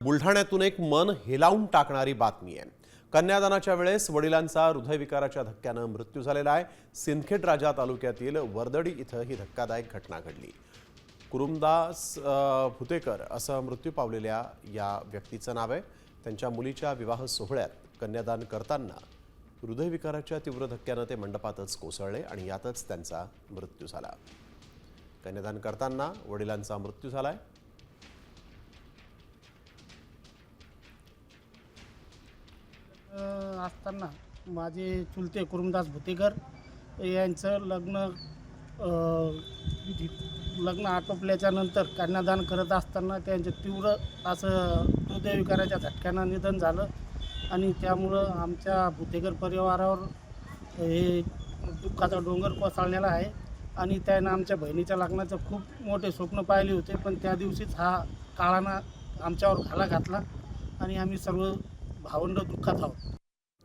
बुलढाण्यातून एक मन हेलावून टाकणारी बातमी आहे। कन्यादानाच्या वेळेस वडिलांचा हृदयविकाराच्या धक्क्याने मृत्यू झालेला आहे। सिंदखेड राजा तालुक्यातील वर्दडी इथं ही धक्कादायक घटना घडली। कुरुमदास भुतेकर असं मृत्यू पावलेल्या या व्यक्तीचं नाव आहे। त्यांच्या मुलीच्या विवाह सोहळ्यात कन्यादान करताना हृदयविकाराच्या तीव्र धक्क्याने ते मंडपातच कोसळले आणि यातच त्यांचा मृत्यू झाला। कन्यादान करताना वडिलांचा मृत्यू झालाय। असताना माझे चुलते कुरुमदास भुतेकर यांचं लग्न आटोपल्याच्या नंतर कन्यादान करत असताना त्यांचे तीव्र असं हृदयविकाराच्या झटक्यानं निधन झालं आणि त्यामुळं आमच्या भुतेकर परिवारावर हे दुःखाचा डोंगर कोसळलेला आहे। आणि त्यानं आमच्या बहिणीच्या लग्नाचं खूप मोठे स्वप्न पाहिले होते, पण त्या दिवशीच हा काळानं आमच्यावर घाला घातला आणि आम्ही सर्व भावंड दुःखात आहोत।